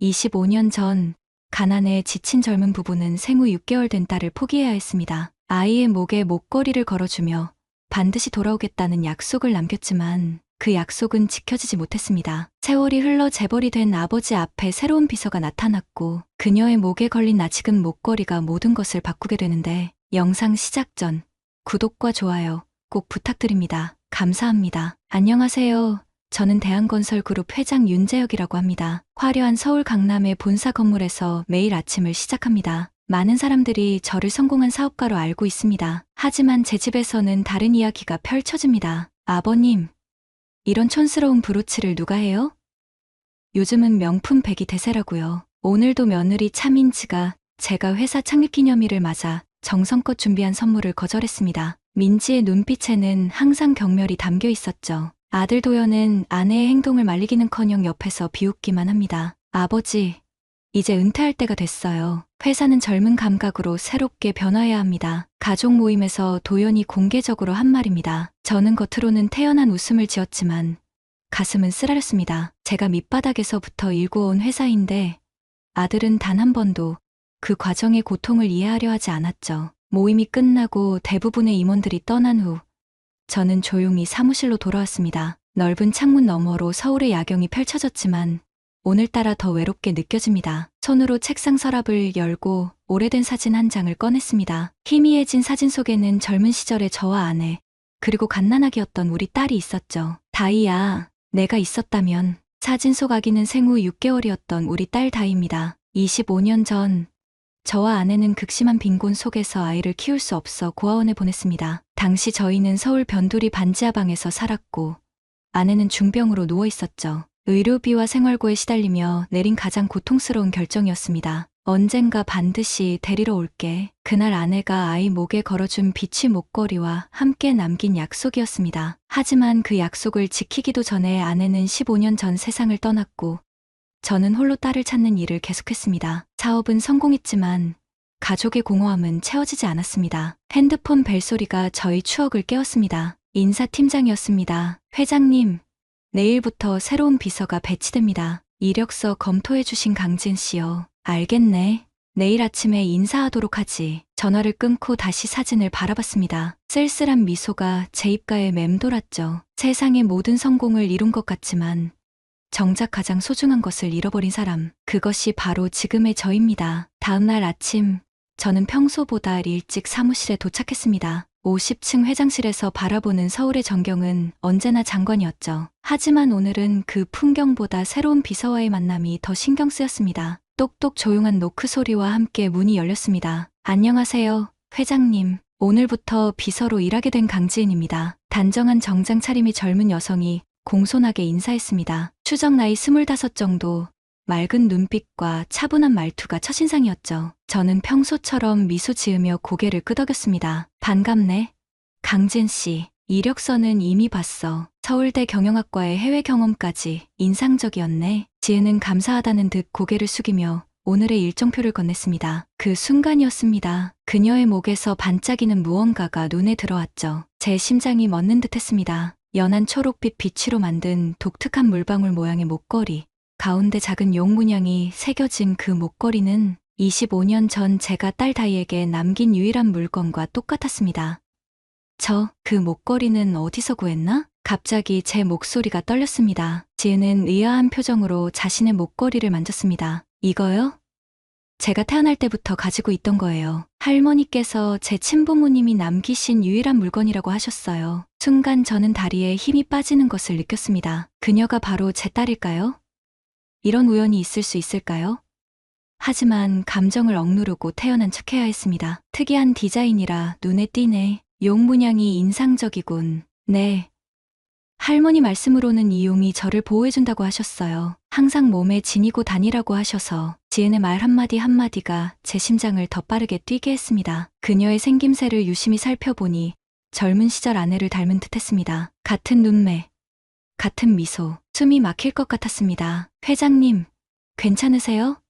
25년 전, 가난에 지친 젊은 부부는 생후 6개월 된 딸을 포기해야 했습니다. 아이의 목에 목걸이를 걸어주며 반드시 돌아오겠다는 약속을 남겼지만 그 약속은 지켜지지 못했습니다. 세월이 흘러 재벌이 된 아버지 앞에 새로운 비서가 나타났고 그녀의 목에 걸린 낯익은 목걸이가 모든 것을 바꾸게 되는데 영상 시작 전 구독과 좋아요 꼭 부탁드립니다. 감사합니다. 안녕하세요. 저는 대한건설그룹 회장 윤재혁이라고 합니다. 화려한 서울 강남의 본사 건물에서 매일 아침을 시작합니다. 많은 사람들이 저를 성공한 사업가로 알고 있습니다. 하지만 제 집에서는 다른 이야기가 펼쳐집니다. 아버님, 이런 촌스러운 브로치를 누가 해요? 요즘은 명품 백이 대세라고요. 오늘도 며느리 차민지가 제가 회사 창립기념일을 맞아 정성껏 준비한 선물을 거절했습니다. 민지의 눈빛에는 항상 경멸이 담겨 있었죠. 아들 도연은 아내의 행동을 말리기는커녕 옆에서 비웃기만 합니다. 아버지, 이제 은퇴할 때가 됐어요. 회사는 젊은 감각으로 새롭게 변화해야 합니다. 가족 모임에서 도연이 공개적으로 한 말입니다. 저는 겉으로는 태연한 웃음을 지었지만 가슴은 쓰라렸습니다. 제가 밑바닥에서부터 일궈온 회사인데 아들은 단 한 번도 그 과정의 고통을 이해하려 하지 않았죠. 모임이 끝나고 대부분의 임원들이 떠난 후 저는 조용히 사무실로 돌아왔습니다. 넓은 창문 너머로 서울의 야경이 펼쳐졌지만 오늘따라 더 외롭게 느껴집니다. 손으로 책상 서랍을 열고 오래된 사진 한 장을 꺼냈습니다. 희미해진 사진 속에는 젊은 시절의 저와 아내, 그리고 갓난아기였던 우리 딸이 있었죠. 다이야, 내가 있었다면. 사진 속 아기는 생후 6개월이었던 우리 딸 다이입니다. 25년 전 저와 아내는 극심한 빈곤 속에서 아이를 키울 수 없어 고아원에 보냈습니다. 당시 저희는 서울 변두리 반지하방에서 살았고 아내는 중병으로 누워 있었죠. 의료비와 생활고에 시달리며 내린 가장 고통스러운 결정이었습니다. 언젠가 반드시 데리러 올게. 그날 아내가 아이 목에 걸어준 비취 목걸이와 함께 남긴 약속이었습니다. 하지만 그 약속을 지키기도 전에 아내는 15년 전 세상을 떠났고 저는 홀로 딸을 찾는 일을 계속했습니다. 사업은 성공했지만 가족의 공허함은 채워지지 않았습니다. 핸드폰 벨소리가 저희 추억을 깨웠습니다. 인사팀장이었습니다. 회장님, 내일부터 새로운 비서가 배치됩니다. 이력서 검토해 주신 강진 씨요. 알겠네. 내일 아침에 인사하도록 하지. 전화를 끊고 다시 사진을 바라봤습니다. 쓸쓸한 미소가 제 입가에 맴돌았죠. 세상의 모든 성공을 이룬 것 같지만 정작 가장 소중한 것을 잃어버린 사람, 그것이 바로 지금의 저입니다. 다음날 아침, 저는 평소보다 일찍 사무실에 도착했습니다. 50층 회장실에서 바라보는 서울의 전경은 언제나 장관이었죠. 하지만 오늘은 그 풍경보다 새로운 비서와의 만남이 더 신경 쓰였습니다. 똑똑 조용한 노크 소리와 함께 문이 열렸습니다. 안녕하세요, 회장님. 오늘부터 비서로 일하게 된 강지은입니다. 단정한 정장 차림의 젊은 여성이 공손하게 인사했습니다. 추정 나이 25 정도, 맑은 눈빛과 차분한 말투가 첫인상이었죠. 저는 평소처럼 미소 지으며 고개를 끄덕였습니다. 반갑네. 강진 씨, 이력서는 이미 봤어. 서울대 경영학과의 해외 경험까지 인상적이었네. 지은은 감사하다는 듯 고개를 숙이며 오늘의 일정표를 건넸습니다. 그 순간이었습니다. 그녀의 목에서 반짝이는 무언가가 눈에 들어왔죠. 제 심장이 멎는 듯 했습니다. 연한 초록빛 비치로 만든 독특한 물방울 모양의 목걸이. 가운데 작은 용 문양이 새겨진 그 목걸이는 25년 전 제가 딸 다이에게 남긴 유일한 물건과 똑같았습니다. 그 목걸이는 어디서 구했나? 갑자기 제 목소리가 떨렸습니다. 지은은 의아한 표정으로 자신의 목걸이를 만졌습니다. 이거요? 제가 태어날 때부터 가지고 있던 거예요. 할머니께서 제 친부모님이 남기신 유일한 물건이라고 하셨어요. 순간 저는 다리에 힘이 빠지는 것을 느꼈습니다. 그녀가 바로 제 딸일까요? 이런 우연이 있을 수 있을까요? 하지만 감정을 억누르고 태어난 척해야 했습니다. 특이한 디자인이라 눈에 띄네. 용 문양이 인상적이군. 네. 할머니 말씀으로는 이 용이 저를 보호해준다고 하셨어요. 항상 몸에 지니고 다니라고 하셔서. 지은의 말 한마디 한마디가 제 심장을 더 빠르게 뛰게 했습니다. 그녀의 생김새를 유심히 살펴보니 젊은 시절 아내를 닮은 듯했습니다. 같은 눈매, 같은 미소, 숨이 막힐 것 같았습니다. 회장님, 괜찮으세요?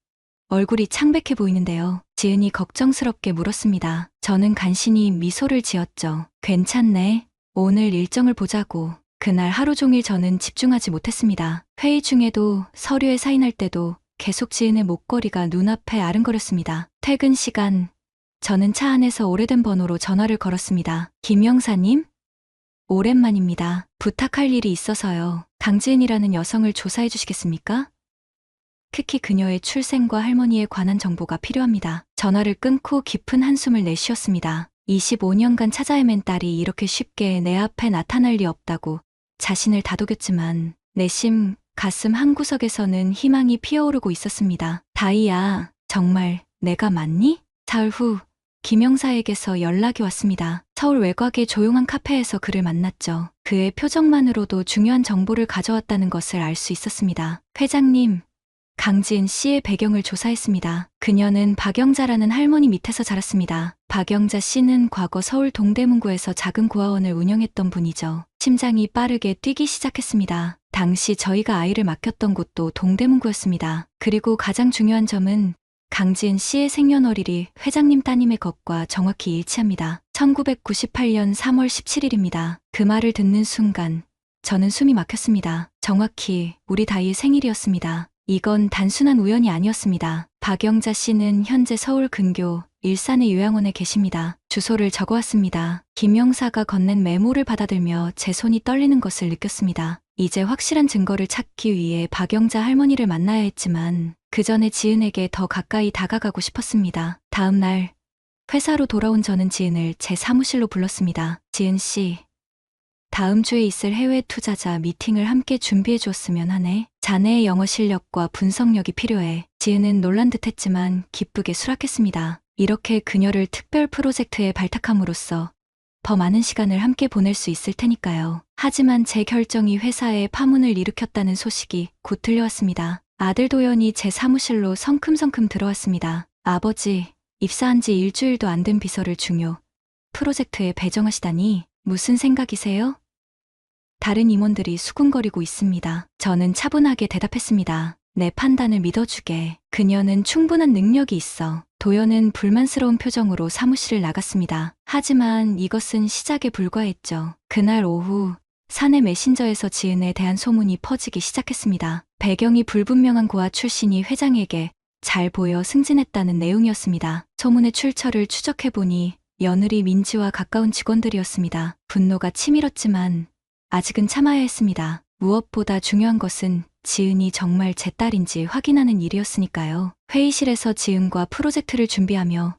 얼굴이 창백해 보이는데요. 지은이 걱정스럽게 물었습니다. 저는 간신히 미소를 지었죠. 괜찮네. 오늘 일정을 보자고. 그날 하루 종일 저는 집중하지 못했습니다. 회의 중에도 서류에 사인할 때도 계속 지은의 목걸이가 눈앞에 아른거렸습니다. 퇴근 시간, 저는 차 안에서 오래된 번호로 전화를 걸었습니다. 김 형사님? 오랜만입니다. 부탁할 일이 있어서요. 강지은이라는 여성을 조사해 주시겠습니까? 특히 그녀의 출생과 할머니에 관한 정보가 필요합니다. 전화를 끊고 깊은 한숨을 내쉬었습니다. 25년간 찾아 헤맨 딸이 이렇게 쉽게 내 앞에 나타날 리 없다고 자신을 다독였지만 내심 가슴 한구석에서는 희망이 피어오르고 있었습니다. 다이야, 정말 내가 맞니? 사흘 후 김 형사에게서 연락이 왔습니다. 서울 외곽의 조용한 카페에서 그를 만났죠. 그의 표정만으로도 중요한 정보를 가져왔다는 것을 알 수 있었습니다. 회장님, 강지은 씨의 배경을 조사했습니다. 그녀는 박영자라는 할머니 밑에서 자랐습니다. 박영자 씨는 과거 서울 동대문구에서 작은 고아원을 운영했던 분이죠. 심장이 빠르게 뛰기 시작했습니다. 당시 저희가 아이를 맡겼던 곳도 동대문구였습니다. 그리고 가장 중요한 점은 강지은 씨의 생년월일이 회장님 따님의 것과 정확히 일치합니다. 1998년 3월 17일입니다. 그 말을 듣는 순간 저는 숨이 막혔습니다. 정확히 우리 다이의 생일이었습니다. 이건 단순한 우연이 아니었습니다. 박영자 씨는 현재 서울 근교 일산의 요양원에 계십니다. 주소를 적어왔습니다. 김 형사가 건넨 메모를 받아들며 제 손이 떨리는 것을 느꼈습니다. 이제 확실한 증거를 찾기 위해 박영자 할머니를 만나야 했지만 그 전에 지은에게 더 가까이 다가가고 싶었습니다. 다음 날 회사로 돌아온 저는 지은을 제 사무실로 불렀습니다. 지은 씨, 다음 주에 있을 해외 투자자 미팅을 함께 준비해 주었으면 하네. 자네의 영어 실력과 분석력이 필요해. 지은은 놀란 듯했지만 기쁘게 수락했습니다. 이렇게 그녀를 특별 프로젝트에 발탁함으로써 더 많은 시간을 함께 보낼 수 있을 테니까요. 하지만 제 결정이 회사에 파문을 일으켰다는 소식이 곧 들려왔습니다. 아들 도연이 제 사무실로 성큼성큼 들어왔습니다. 아버지, 입사한 지 일주일도 안 된 비서를 중요 프로젝트에 배정하시다니 무슨 생각이세요? 다른 임원들이 수군거리고 있습니다. 저는 차분하게 대답했습니다. 내 판단을 믿어주게. 그녀는 충분한 능력이 있어. 도연은 불만스러운 표정으로 사무실을 나갔습니다. 하지만 이것은 시작에 불과했죠. 그날 오후 사내 메신저에서 지은에 대한 소문이 퍼지기 시작했습니다. 배경이 불분명한 고아 출신이 회장에게 잘 보여 승진했다는 내용이었습니다. 소문의 출처를 추적해보니 며느리 민지와 가까운 직원들이었습니다. 분노가 치밀었지만 아직은 참아야 했습니다. 무엇보다 중요한 것은 지은이 정말 제 딸인지 확인하는 일이었으니까요. 회의실에서 지은과 프로젝트를 준비하며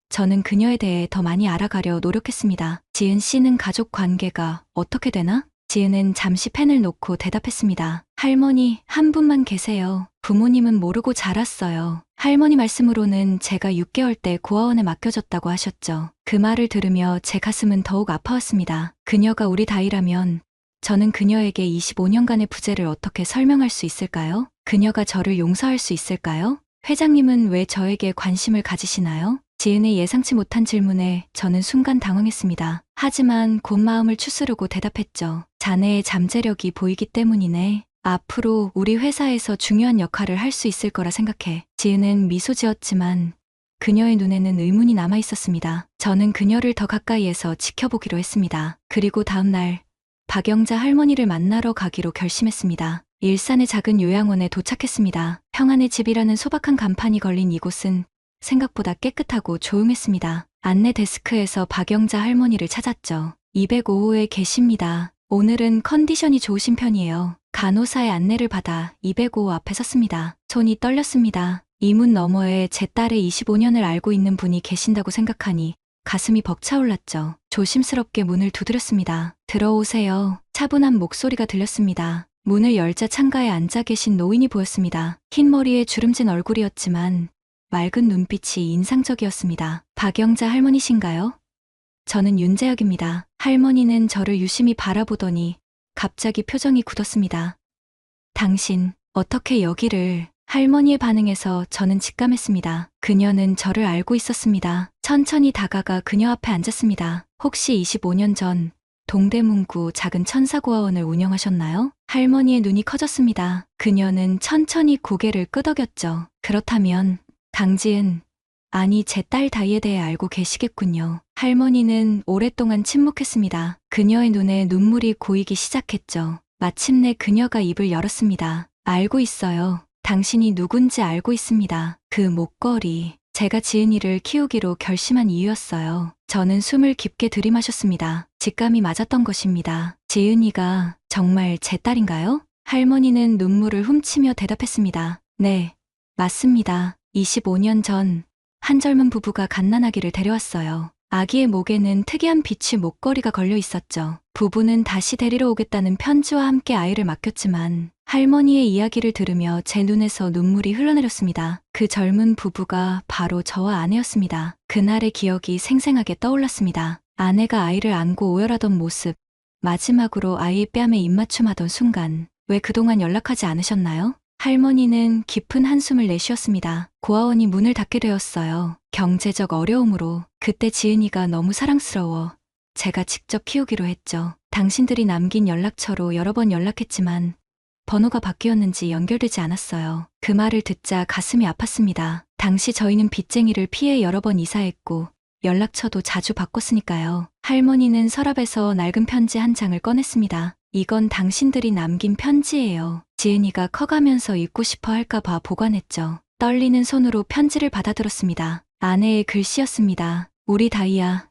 저는 그녀에 대해 더 많이 알아가려 노력했습니다. 지은 씨는 가족 관계가 어떻게 되나? 지은은 잠시 펜을 놓고 대답했습니다. 할머니 한 분만 계세요. 부모님은 모르고 자랐어요. 할머니 말씀으로는 제가 6개월 때 고아원에 맡겨졌다고 하셨죠. 그 말을 들으며 제 가슴은 더욱 아파왔습니다. 그녀가 우리 다이라면 저는 그녀에게 25년간의 부재를 어떻게 설명할 수 있을까요? 그녀가 저를 용서할 수 있을까요? 회장님은 왜 저에게 관심을 가지시나요? 지은의 예상치 못한 질문에 저는 순간 당황했습니다. 하지만 곧 마음을 추스르고 대답했죠. 자네의 잠재력이 보이기 때문이네. 앞으로 우리 회사에서 중요한 역할을 할 수 있을 거라 생각해. 지은은 미소 지었지만 그녀의 눈에는 의문이 남아 있었습니다. 저는 그녀를 더 가까이에서 지켜보기로 했습니다. 그리고 다음 날 박영자 할머니를 만나러 가기로 결심했습니다. 일산의 작은 요양원에 도착했습니다. 평안의 집이라는 소박한 간판이 걸린 이곳은 생각보다 깨끗하고 조용했습니다. 안내 데스크에서 박영자 할머니를 찾았죠. 205호에 계십니다. 오늘은 컨디션이 좋으신 편이에요. 간호사의 안내를 받아 205호 앞에 섰습니다. 손이 떨렸습니다. 이 문 너머에 제 딸의 25년을 알고 있는 분이 계신다고 생각하니 가슴이 벅차올랐죠. 조심스럽게 문을 두드렸습니다. 들어오세요. 차분한 목소리가 들렸습니다. 문을 열자 창가에 앉아 계신 노인이 보였습니다. 흰 머리에 주름진 얼굴이었지만 맑은 눈빛이 인상적이었습니다. 박영자 할머니신가요? 저는 윤재혁입니다. 할머니는 저를 유심히 바라보더니 갑자기 표정이 굳었습니다. 당신, 어떻게 여기를... 할머니의 반응에서 저는 직감했습니다. 그녀는 저를 알고 있었습니다. 천천히 다가가 그녀 앞에 앉았습니다. 혹시 25년 전 동대문구 작은 천사고아원을 운영하셨나요? 할머니의 눈이 커졌습니다. 그녀는 천천히 고개를 끄덕였죠. 그렇다면 강지은, 아니 제 딸 다이에 대해 알고 계시겠군요. 할머니는 오랫동안 침묵했습니다. 그녀의 눈에 눈물이 고이기 시작했죠. 마침내 그녀가 입을 열었습니다. 알고 있어요. 당신이 누군지 알고 있습니다. 그 목걸이. 제가 지은이를 키우기로 결심한 이유였어요. 저는 숨을 깊게 들이마셨습니다. 직감이 맞았던 것입니다. 지은이가 정말 제 딸인가요? 할머니는 눈물을 훔치며 대답했습니다. 네, 맞습니다. 25년 전 한 젊은 부부가 갓난아기를 데려왔어요. 아기의 목에는 특이한 빛의 목걸이가 걸려 있었죠. 부부는 다시 데리러 오겠다는 편지와 함께 아이를 맡겼지만 할머니의 이야기를 들으며 제 눈에서 눈물이 흘러내렸습니다. 그 젊은 부부가 바로 저와 아내였습니다. 그날의 기억이 생생하게 떠올랐습니다. 아내가 아이를 안고 오열하던 모습, 마지막으로 아이의 뺨에 입맞춤하던 순간, 왜 그동안 연락하지 않으셨나요? 할머니는 깊은 한숨을 내쉬었습니다. 고아원이 문을 닫게 되었어요. 경제적 어려움으로. 그때 지은이가 너무 사랑스러워 제가 직접 키우기로 했죠. 당신들이 남긴 연락처로 여러 번 연락했지만 번호가 바뀌었는지 연결되지 않았어요. 그 말을 듣자 가슴이 아팠습니다. 당시 저희는 빚쟁이를 피해 여러 번 이사했고 연락처도 자주 바꿨으니까요. 할머니는 서랍에서 낡은 편지 한 장을 꺼냈습니다. 이건 당신들이 남긴 편지예요. 지은이가 커가면서 읽고 싶어 할까봐 보관했죠. 떨리는 손으로 편지를 받아들었습니다. 아내의 글씨였습니다. 우리 다이야.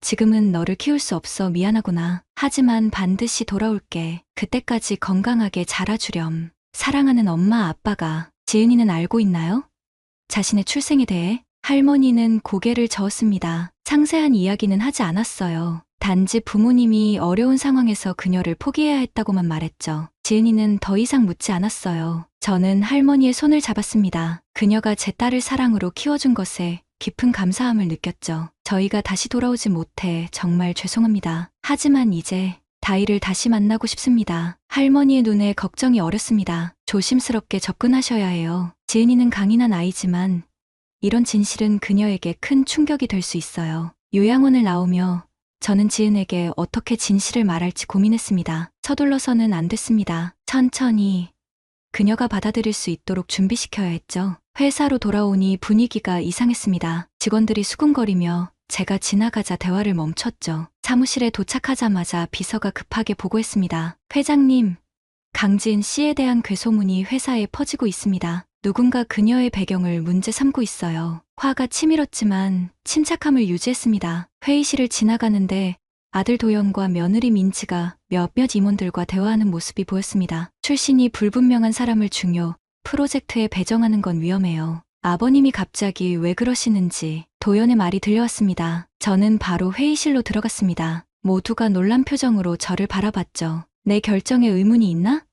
지금은 너를 키울 수 없어 미안하구나. 하지만 반드시 돌아올게. 그때까지 건강하게 자라주렴. 사랑하는 엄마 아빠가. 지은이는 알고 있나요? 자신의 출생에 대해? 할머니는 고개를 저었습니다. 상세한 이야기는 하지 않았어요. 단지 부모님이 어려운 상황에서 그녀를 포기해야 했다고만 말했죠. 지은이는 더 이상 묻지 않았어요. 저는 할머니의 손을 잡았습니다. 그녀가 제 딸을 사랑으로 키워준 것에 깊은 감사함을 느꼈죠. 저희가 다시 돌아오지 못해 정말 죄송합니다. 하지만 이제 다이를 다시 만나고 싶습니다. 할머니의 눈에 걱정이 어렸습니다. 조심스럽게 접근하셔야 해요. 지은이는 강인한 아이지만 이런 진실은 그녀에게 큰 충격이 될 수 있어요. 요양원을 나오며 저는 지은에게 어떻게 진실을 말할지 고민했습니다. 서둘러서는 안 됐습니다. 천천히 그녀가 받아들일 수 있도록 준비시켜야 했죠. 회사로 돌아오니 분위기가 이상했습니다. 직원들이 수군거리며 제가 지나가자 대화를 멈췄죠. 사무실에 도착하자마자 비서가 급하게 보고했습니다. 회장님, 강지은 씨에 대한 괴소문이 회사에 퍼지고 있습니다. 누군가 그녀의 배경을 문제 삼고 있어요. 화가 치밀었지만 침착함을 유지했습니다. 회의실을 지나가는데 아들 도연과 며느리 민지가 몇몇 임원들과 대화하는 모습이 보였습니다. 출신이 불분명한 사람을 중요 프로젝트에 배정하는 건 위험해요. 아버님이 갑자기 왜 그러시는지 도연의 말이 들려왔습니다. 저는 바로 회의실로 들어갔습니다. 모두가 놀란 표정으로 저를 바라봤죠. 내 결정에 의문이 있나?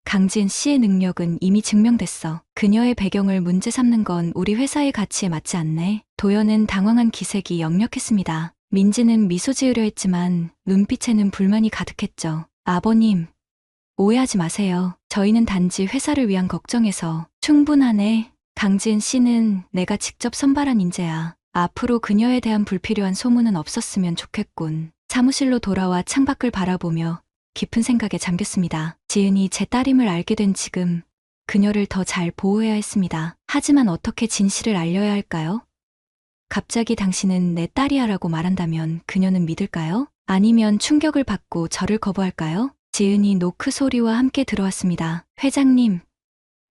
강지은 씨의 능력은 이미 증명됐어. 그녀의 배경을 문제 삼는 건 우리 회사의 가치에 맞지 않네. 도연은 당황한 기색이 역력했습니다. 민지는 미소 지으려 했지만 눈빛에는 불만이 가득했죠. 아버님, 오해하지 마세요. 저희는 단지 회사를 위한 걱정에서. 충분하네. 강지은 씨는 내가 직접 선발한 인재야. 앞으로 그녀에 대한 불필요한 소문은 없었으면 좋겠군. 사무실로 돌아와 창밖을 바라보며 깊은 생각에 잠겼습니다. 지은이 제 딸임을 알게 된 지금 그녀를 더 잘 보호해야 했습니다. 하지만 어떻게 진실을 알려야 할까요? 갑자기 당신은 내 딸이야라고 말한다면 그녀는 믿을까요? 아니면 충격을 받고 저를 거부할까요? 지은이 노크 소리와 함께 들어왔습니다. 회장님,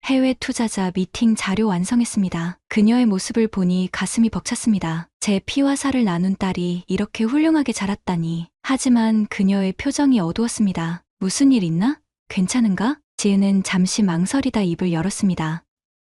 해외 투자자 미팅 자료 완성했습니다. 그녀의 모습을 보니 가슴이 벅찼습니다. 제 피와 살을 나눈 딸이 이렇게 훌륭하게 자랐다니. 하지만 그녀의 표정이 어두웠습니다. 무슨 일 있나? 괜찮은가? 지은은 잠시 망설이다 입을 열었습니다.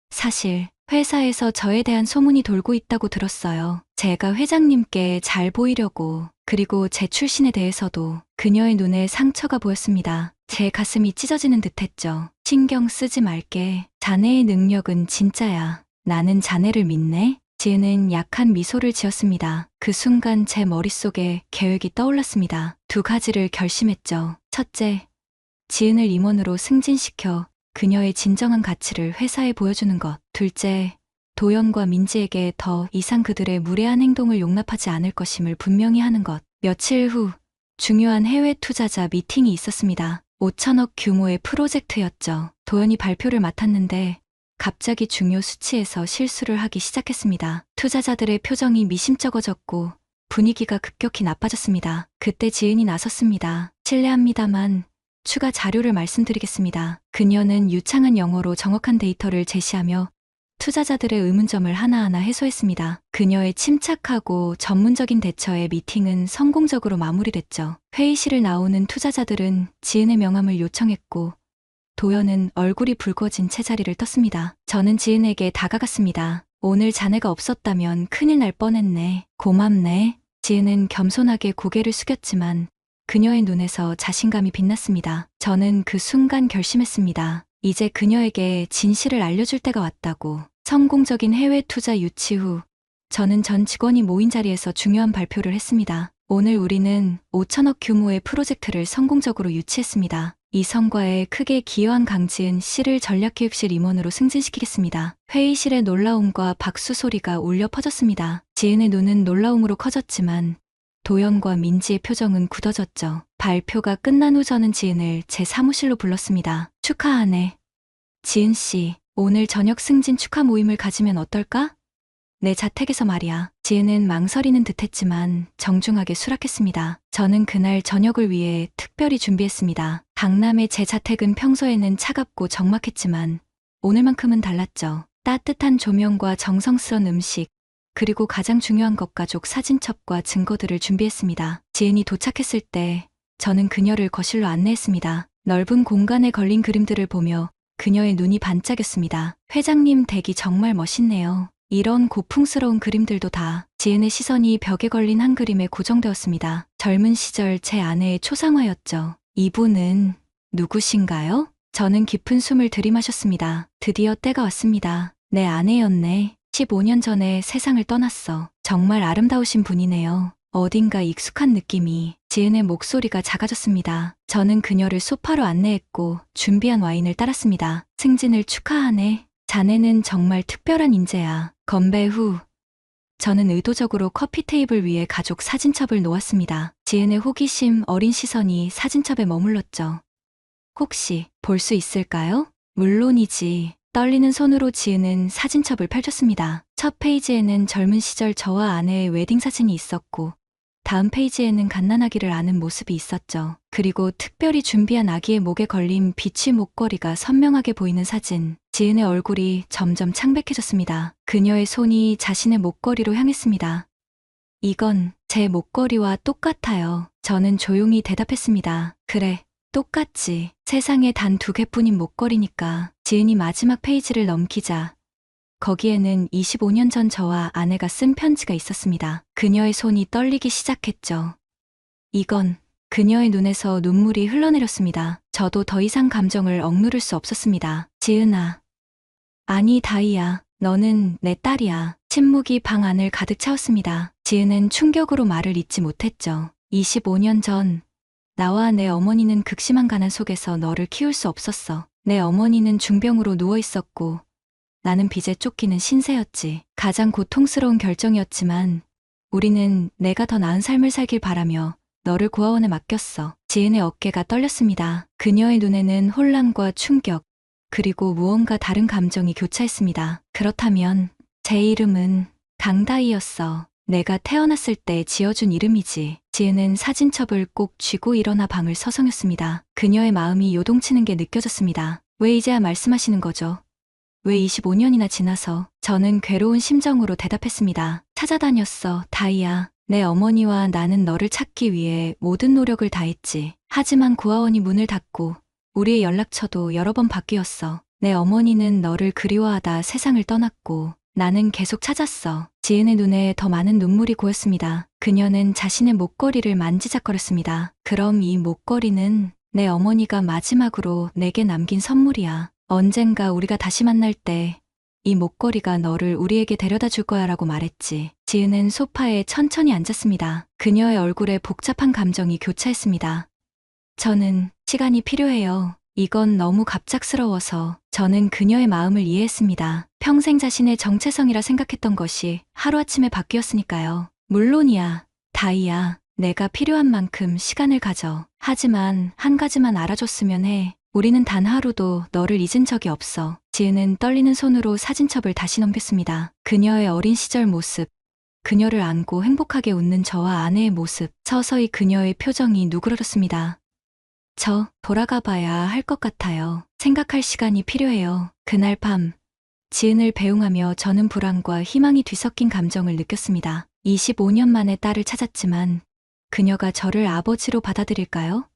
사실 회사에서 저에 대한 소문이 돌고 있다고 들었어요. 제가 회장님께 잘 보이려고. 그리고 제 출신에 대해서도. 그녀의 눈에 상처가 보였습니다. 제 가슴이 찢어지는 듯했죠. 신경 쓰지 말게. 자네의 능력은 진짜야. 나는 자네를 믿네. 지은은 약한 미소를 지었습니다. 그 순간 제 머릿속에 계획이 떠올랐습니다. 두 가지를 결심했죠. 첫째, 지은을 임원으로 승진시켜 그녀의 진정한 가치를 회사에 보여주는 것. 둘째, 도연과 민지에게 더 이상 그들의 무례한 행동을 용납하지 않을 것임을 분명히 하는 것. 며칠 후 중요한 해외 투자자 미팅이 있었습니다. 5천억 규모의 프로젝트였죠. 도연이 발표를 맡았는데 갑자기 중요 수치에서 실수를 하기 시작했습니다. 투자자들의 표정이 미심쩍어졌고 분위기가 급격히 나빠졌습니다. 그때 지은이 나섰습니다. 실례합니다만 추가 자료를 말씀드리겠습니다. 그녀는 유창한 영어로 정확한 데이터를 제시하며 투자자들의 의문점을 하나하나 해소했습니다. 그녀의 침착하고 전문적인 대처에 미팅은 성공적으로 마무리됐죠. 회의실을 나오는 투자자들은 지은의 명함을 요청했고 도연은 얼굴이 붉어진 채 자리를 떴습니다. 저는 지은에게 다가갔습니다. 오늘 자네가 없었다면 큰일 날 뻔했네. 고맙네. 지은은 겸손하게 고개를 숙였지만 그녀의 눈에서 자신감이 빛났습니다. 저는 그 순간 결심했습니다. 이제 그녀에게 진실을 알려줄 때가 왔다고. 성공적인 해외 투자 유치 후 저는 전 직원이 모인 자리에서 중요한 발표를 했습니다. 오늘 우리는 5천억 규모의 프로젝트를 성공적으로 유치했습니다. 이 성과에 크게 기여한 강지은 씨를 전략기획실 임원으로 승진시키겠습니다. 회의실의 놀라움과 박수 소리가 울려 퍼졌습니다. 지은의 눈은 놀라움으로 커졌지만 도연과 민지의 표정은 굳어졌죠. 발표가 끝난 후 저는 지은을 제 사무실로 불렀습니다. 축하하네. 지은 씨, 오늘 저녁 승진 축하 모임을 가지면 어떨까? 내 자택에서 말이야. 지은은 망설이는 듯했지만 정중하게 수락했습니다. 저는 그날 저녁을 위해 특별히 준비했습니다. 강남의 제 자택은 평소에는 차갑고 적막했지만 오늘만큼은 달랐죠. 따뜻한 조명과 정성스런 음식, 그리고 가장 중요한 것 가족 사진첩과 증거들을 준비했습니다. 지은이 도착했을 때 저는 그녀를 거실로 안내했습니다. 넓은 공간에 걸린 그림들을 보며 그녀의 눈이 반짝였습니다. 회장님 댁이 정말 멋있네요. 이런 고풍스러운 그림들도 다. 지은의 시선이 벽에 걸린 한 그림에 고정되었습니다. 젊은 시절 제 아내의 초상화였죠. 이분은 누구신가요? 저는 깊은 숨을 들이마셨습니다. 드디어 때가 왔습니다. 내 아내였네. 15년 전에 세상을 떠났어. 정말 아름다우신 분이네요. 어딘가 익숙한 느낌이. 지은의 목소리가 작아졌습니다. 저는 그녀를 소파로 안내했고 준비한 와인을 따랐습니다. 승진을 축하하네. 자네는 정말 특별한 인재야. 건배 후 저는 의도적으로 커피 테이블 위에 가족 사진첩을 놓았습니다. 지은의 호기심 어린 시선이 사진첩에 머물렀죠. 혹시 볼 수 있을까요? 물론이지. 떨리는 손으로 지은은 사진첩을 펼쳤습니다. 첫 페이지에는 젊은 시절 저와 아내의 웨딩 사진이 있었고 다음 페이지에는 갓난아기를 안은 모습이 있었죠. 그리고 특별히 준비한 아기의 목에 걸린 비치 목걸이가 선명하게 보이는 사진. 지은의 얼굴이 점점 창백해졌습니다. 그녀의 손이 자신의 목걸이로 향했습니다. 이건 제 목걸이와 똑같아요. 저는 조용히 대답했습니다. 그래, 똑같지. 세상에 단 2개뿐인 목걸이니까. 지은이 마지막 페이지를 넘기자 거기에는 25년 전 저와 아내가 쓴 편지가 있었습니다. 그녀의 손이 떨리기 시작했죠. 이건 그녀의 눈에서 눈물이 흘러내렸습니다. 저도 더 이상 감정을 억누를 수 없었습니다. 지은아. 아니 다이야. 너는 내 딸이야. 침묵이 방 안을 가득 채웠습니다. 지은은 충격으로 말을 잇지 못했죠. 25년 전 나와 내 어머니는 극심한 가난 속에서 너를 키울 수 없었어. 내 어머니는 중병으로 누워 있었고 나는 빚에 쫓기는 신세였지. 가장 고통스러운 결정이었지만 우리는 내가 더 나은 삶을 살길 바라며 너를 고아원에 맡겼어. 지은의 어깨가 떨렸습니다. 그녀의 눈에는 혼란과 충격, 그리고 무언가 다른 감정이 교차했습니다. 그렇다면 제 이름은 강다희였어. 내가 태어났을 때 지어준 이름이지. 지은은 사진첩을 꼭 쥐고 일어나 방을 서성였습니다. 그녀의 마음이 요동치는 게 느껴졌습니다. 왜 이제야 말씀하시는 거죠? 왜 25년이나 지나서? 저는 괴로운 심정으로 대답했습니다. 찾아다녔어, 다이야. 내 어머니와 나는 너를 찾기 위해 모든 노력을 다했지. 하지만 고아원이 문을 닫고 우리의 연락처도 여러 번 바뀌었어. 내 어머니는 너를 그리워하다 세상을 떠났고 나는 계속 찾았어. 지은의 눈에 더 많은 눈물이 고였습니다. 그녀는 자신의 목걸이를 만지작거렸습니다. 그럼 이 목걸이는 내 어머니가 마지막으로 내게 남긴 선물이야. 언젠가 우리가 다시 만날 때 이 목걸이가 너를 우리에게 데려다 줄 거야 라고 말했지. 지은은 소파에 천천히 앉았습니다. 그녀의 얼굴에 복잡한 감정이 교차했습니다. 저는 시간이 필요해요. 이건 너무 갑작스러워서. 저는 그녀의 마음을 이해했습니다. 평생 자신의 정체성이라 생각했던 것이 하루아침에 바뀌었으니까요. 물론이야, 다이야. 내가 필요한 만큼 시간을 가져. 하지만 한 가지만 알아줬으면 해. 우리는 단 하루도 너를 잊은 적이 없어. 지은은 떨리는 손으로 사진첩을 다시 넘겼습니다. 그녀의 어린 시절 모습, 그녀를 안고 행복하게 웃는 저와 아내의 모습, 서서히 그녀의 표정이 누그러졌습니다. 저 돌아가 봐야 할 것 같아요. 생각할 시간이 필요해요. 그날 밤 지은을 배웅하며 저는 불안과 희망이 뒤섞인 감정을 느꼈습니다. 25년 만에 딸을 찾았지만 그녀가 저를 아버지로 받아들일까요?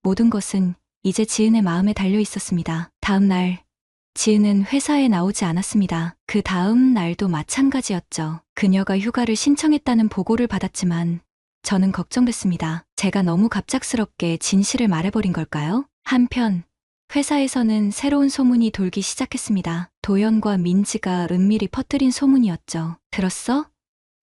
모든 것은 이제 지은의 마음에 달려 있었습니다. 다음 날 지은은 회사에 나오지 않았습니다. 그 다음 날도 마찬가지였죠. 그녀가 휴가를 신청했다는 보고를 받았지만 저는 걱정됐습니다. 제가 너무 갑작스럽게 진실을 말해버린 걸까요? 한편 회사에서는 새로운 소문이 돌기 시작했습니다. 도연과 민지가 은밀히 퍼뜨린 소문이었죠. 들었어?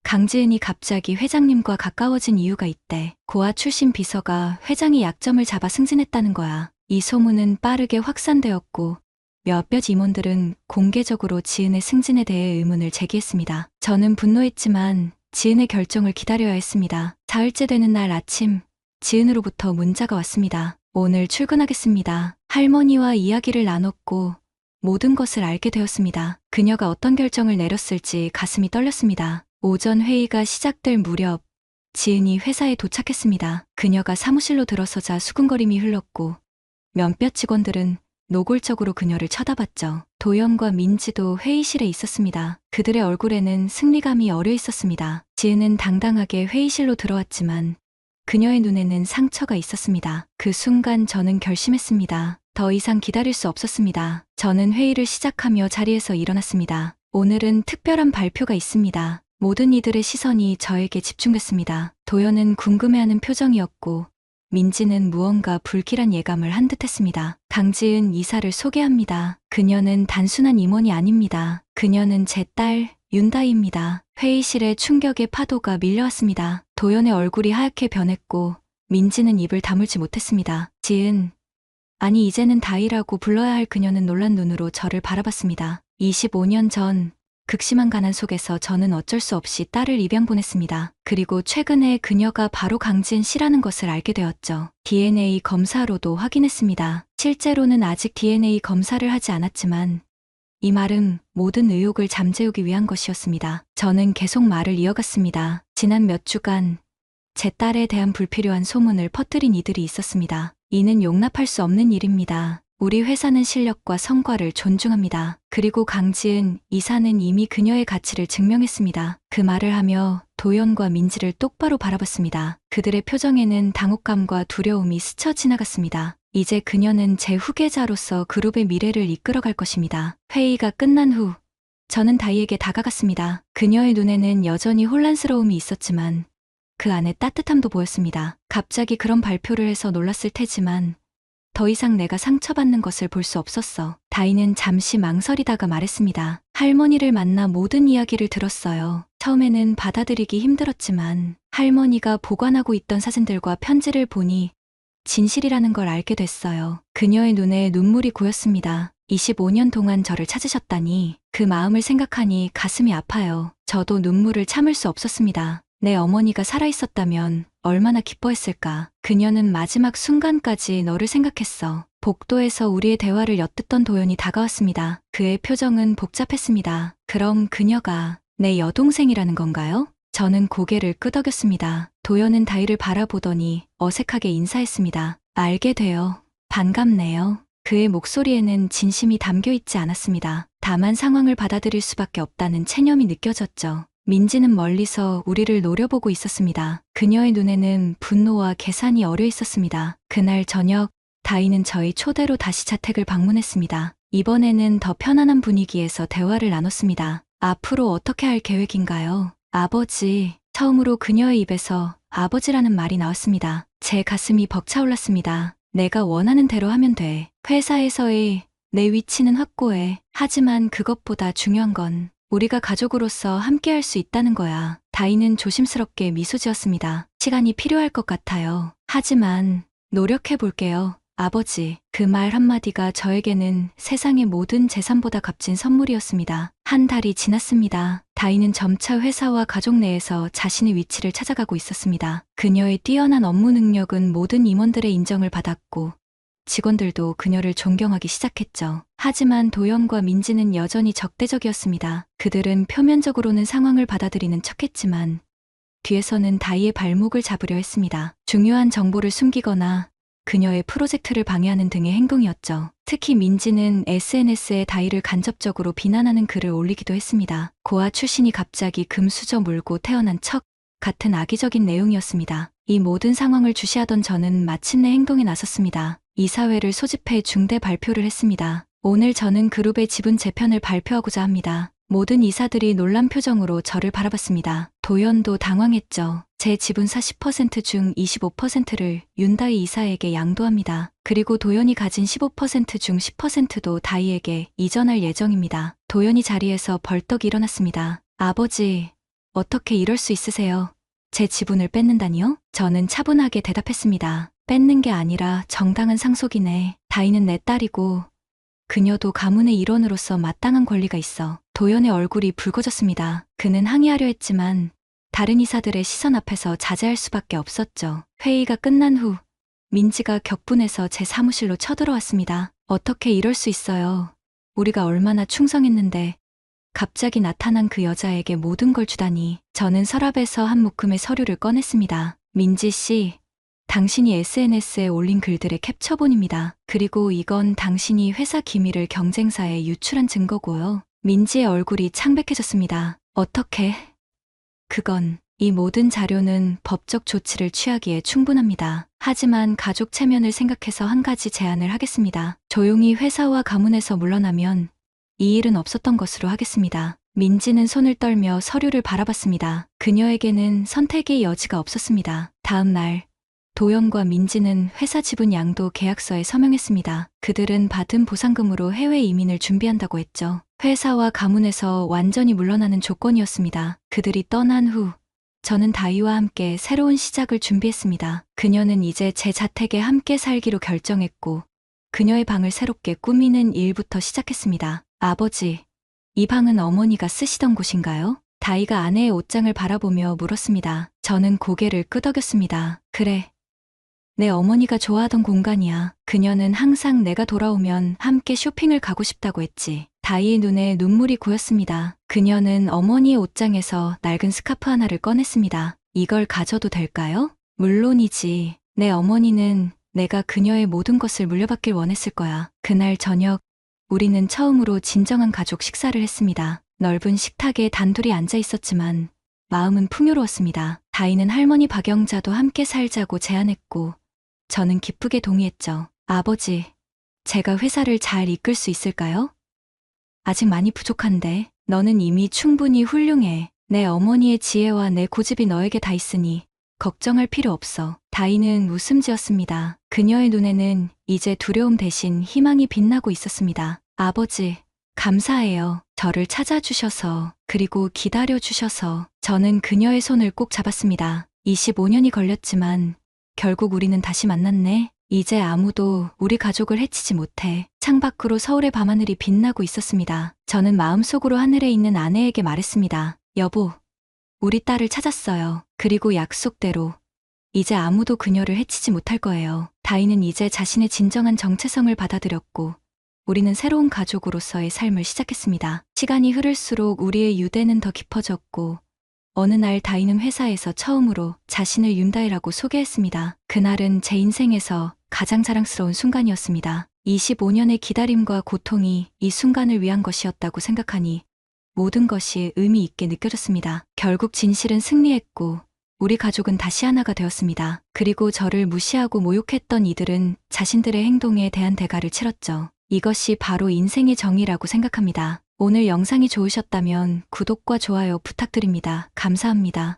강지은이 갑자기 회장님과 가까워진 이유가 있대. 고아 출신 비서가 회장의 약점을 잡아 승진했다는 거야. 이 소문은 빠르게 확산되었고 몇몇 임원들은 공개적으로 지은의 승진에 대해 의문을 제기했습니다. 저는 분노했지만 지은의 결정을 기다려야 했습니다. 사흘째 되는 날 아침, 지은으로부터 문자가 왔습니다. 오늘 출근하겠습니다. 할머니와 이야기를 나눴고 모든 것을 알게 되었습니다. 그녀가 어떤 결정을 내렸을지 가슴이 떨렸습니다. 오전 회의가 시작될 무렵 지은이 회사에 도착했습니다. 그녀가 사무실로 들어서자 수근거림이 흘렀고 몇몇 직원들은 노골적으로 그녀를 쳐다봤죠. 도연과 민지도 회의실에 있었습니다. 그들의 얼굴에는 승리감이 어려 있었습니다. 지은은 당당하게 회의실로 들어왔지만 그녀의 눈에는 상처가 있었습니다. 그 순간 저는 결심했습니다. 더 이상 기다릴 수 없었습니다. 저는 회의를 시작하며 자리에서 일어났습니다. 오늘은 특별한 발표가 있습니다. 모든 이들의 시선이 저에게 집중됐습니다. 도연은 궁금해하는 표정이었고 민지는 무언가 불길한 예감을 한 듯했습니다. 강지은 이사를 소개합니다. 그녀는 단순한 임원이 아닙니다. 그녀는 제 딸 윤다희입니다. 회의실에 충격의 파도가 밀려왔습니다. 도연의 얼굴이 하얗게 변했고 민지는 입을 다물지 못했습니다. 지은, 아니 이제는 다희라고 불러야 할 그녀는 놀란 눈으로 저를 바라봤습니다. 25년 전 극심한 가난 속에서 저는 어쩔 수 없이 딸을 입양 보냈습니다. 그리고 최근에 그녀가 바로 강지은 씨라는 것을 알게 되었죠. DNA 검사로도 확인했습니다. 실제로는 아직 DNA 검사를 하지 않았지만 이 말은 모든 의혹을 잠재우기 위한 것이었습니다. 저는 계속 말을 이어갔습니다. 지난 몇 주간 제 딸에 대한 불필요한 소문을 퍼뜨린 이들이 있었습니다. 이는 용납할 수 없는 일입니다. 우리 회사는 실력과 성과를 존중합니다. 그리고 강지은 이사는 이미 그녀의 가치를 증명했습니다. 그 말을 하며 도연과 민지를 똑바로 바라봤습니다. 그들의 표정에는 당혹감과 두려움이 스쳐 지나갔습니다. 이제 그녀는 제 후계자로서 그룹의 미래를 이끌어갈 것입니다. 회의가 끝난 후 저는 다희에게 다가갔습니다. 그녀의 눈에는 여전히 혼란스러움이 있었지만 그 안에 따뜻함도 보였습니다. 갑자기 그런 발표를 해서 놀랐을 테지만 더 이상 내가 상처받는 것을 볼 수 없었어. 다희는 잠시 망설이다가 말했습니다. 할머니를 만나 모든 이야기를 들었어요. 처음에는 받아들이기 힘들었지만 할머니가 보관하고 있던 사진들과 편지를 보니 진실이라는 걸 알게 됐어요. 그녀의 눈에 눈물이 고였습니다. 25년 동안 저를 찾으셨다니 그 마음을 생각하니 가슴이 아파요. 저도 눈물을 참을 수 없었습니다. 내 어머니가 살아있었다면 얼마나 기뻐했을까. 그녀는 마지막 순간까지 너를 생각했어. 복도에서 우리의 대화를 엿듣던 도연이 다가왔습니다. 그의 표정은 복잡했습니다. 그럼 그녀가 내 여동생이라는 건가요? 저는 고개를 끄덕였습니다. 도연은 다희를 바라보더니 어색하게 인사했습니다. 알게 되어 반갑네요. 그의 목소리에는 진심이 담겨 있지 않았습니다. 다만 상황을 받아들일 수밖에 없다는 체념이 느껴졌죠. 민지는 멀리서 우리를 노려보고 있었습니다. 그녀의 눈에는 분노와 계산이 어려 있었습니다. 그날 저녁 다희는 저희 초대로 다시 자택을 방문했습니다. 이번에는 더 편안한 분위기에서 대화를 나눴습니다. 앞으로 어떻게 할 계획인가요? 아버지, 처음으로 그녀의 입에서 아버지라는 말이 나왔습니다. 제 가슴이 벅차올랐습니다. 내가 원하는 대로 하면 돼. 회사에서의 내 위치는 확고해. 하지만 그것보다 중요한 건 우리가 가족으로서 함께할 수 있다는 거야. 다희는 조심스럽게 미소 지었습니다. 시간이 필요할 것 같아요. 하지만 노력해볼게요. 아버지, 그 말 한마디가 저에게는 세상의 모든 재산보다 값진 선물이었습니다. 한 달이 지났습니다. 다희는 점차 회사와 가족 내에서 자신의 위치를 찾아가고 있었습니다. 그녀의 뛰어난 업무 능력은 모든 임원들의 인정을 받았고 직원들도 그녀를 존경하기 시작했죠. 하지만 도연과 민지는 여전히 적대적이었습니다. 그들은 표면적으로는 상황을 받아들이는 척했지만 뒤에서는 다희의 발목을 잡으려 했습니다. 중요한 정보를 숨기거나 그녀의 프로젝트를 방해하는 등의 행동이었죠. 특히 민지는 SNS에 다이를 간접적으로 비난하는 글을 올리기도 했습니다. 고아 출신이 갑자기 금수저 물고 태어난 척 같은 악의적인 내용이었습니다. 이 모든 상황을 주시하던 저는 마침내 행동에 나섰습니다. 이사회를 소집해 중대 발표를 했습니다. 오늘 저는 그룹의 지분 재편을 발표하고자 합니다. 모든 이사들이 놀란 표정으로 저를 바라봤습니다. 도연도 당황했죠. 제 지분 40% 중 25%를 윤다희 이사에게 양도합니다. 그리고 도연이 가진 15% 중 10%도 다희에게 이전할 예정입니다. 도연이 자리에서 벌떡 일어났습니다. 아버지, 어떻게 이럴 수 있으세요? 제 지분을 뺏는다니요? 저는 차분하게 대답했습니다. 뺏는 게 아니라 정당한 상속이네. 다희는 내 딸이고 그녀도 가문의 일원으로서 마땅한 권리가 있어. 도연의 얼굴이 붉어졌습니다. 그는 항의하려 했지만 다른 이사들의 시선 앞에서 자제할 수밖에 없었죠. 회의가 끝난 후 민지가 격분해서 제 사무실로 쳐들어왔습니다. 어떻게 이럴 수 있어요? 우리가 얼마나 충성했는데 갑자기 나타난 그 여자에게 모든 걸 주다니. 저는 서랍에서 한 묶음의 서류를 꺼냈습니다. 민지 씨, 당신이 SNS에 올린 글들의 캡처본입니다. 그리고 이건 당신이 회사 기밀을 경쟁사에 유출한 증거고요. 민지의 얼굴이 창백해졌습니다. 어떻게? 그건 이 모든 자료는 법적 조치를 취하기에 충분합니다. 하지만 가족 체면을 생각해서 한 가지 제안을 하겠습니다. 조용히 회사와 가문에서 물러나면 이 일은 없었던 것으로 하겠습니다. 민지는 손을 떨며 서류를 바라봤습니다. 그녀에게는 선택의 여지가 없었습니다. 다음 날 도연과 민지는 회사 지분 양도 계약서에 서명했습니다. 그들은 받은 보상금으로 해외 이민을 준비한다고 했죠. 회사와 가문에서 완전히 물러나는 조건이었습니다. 그들이 떠난 후 저는 다희와 함께 새로운 시작을 준비했습니다. 그녀는 이제 제 자택에 함께 살기로 결정했고 그녀의 방을 새롭게 꾸미는 일부터 시작했습니다. 아버지, 이 방은 어머니가 쓰시던 곳인가요? 다희가 아내의 옷장을 바라보며 물었습니다. 저는 고개를 끄덕였습니다. 그래. 내 어머니가 좋아하던 공간이야. 그녀는 항상 내가 돌아오면 함께 쇼핑을 가고 싶다고 했지. 다희의 눈에 눈물이 고였습니다. 그녀는 어머니의 옷장에서 낡은 스카프 하나를 꺼냈습니다. 이걸 가져도 될까요? 물론이지. 내 어머니는 내가 그녀의 모든 것을 물려받길 원했을 거야. 그날 저녁, 우리는 처음으로 진정한 가족 식사를 했습니다. 넓은 식탁에 단둘이 앉아 있었지만 마음은 풍요로웠습니다. 다희는 할머니 박영자도 함께 살자고 제안했고 저는 기쁘게 동의했죠. 아버지, 제가 회사를 잘 이끌 수 있을까요? 아직 많이 부족한데 너는 이미 충분히 훌륭해. 내 어머니의 지혜와 내 고집이 너에게 다 있으니 걱정할 필요 없어. 다희는 웃음 지었습니다. 그녀의 눈에는 이제 두려움 대신 희망이 빛나고 있었습니다. 아버지, 감사해요. 저를 찾아주셔서 그리고 기다려주셔서. 저는 그녀의 손을 꼭 잡았습니다. 25년이 걸렸지만 결국 우리는 다시 만났네. 이제 아무도 우리 가족을 해치지 못해. 창밖으로 서울의 밤하늘이 빛나고 있었습니다. 저는 마음속으로 하늘에 있는 아내에게 말했습니다. 여보, 우리 딸을 찾았어요. 그리고 약속대로 이제 아무도 그녀를 해치지 못할 거예요. 다희는 이제 자신의 진정한 정체성을 받아들였고 우리는 새로운 가족으로서의 삶을 시작했습니다. 시간이 흐를수록 우리의 유대는 더 깊어졌고 어느 날 다희는 회사에서 처음으로 자신을 윤다희라고 소개했습니다. 그날은 제 인생에서 가장 자랑스러운 순간이었습니다. 25년의 기다림과 고통이 이 순간을 위한 것이었다고 생각하니 모든 것이 의미 있게 느껴졌습니다. 결국 진실은 승리했고 우리 가족은 다시 하나가 되었습니다. 그리고 저를 무시하고 모욕했던 이들은 자신들의 행동에 대한 대가를 치렀죠. 이것이 바로 인생의 정의라고 생각합니다. 오늘 영상이 좋으셨다면 구독과 좋아요 부탁드립니다. 감사합니다.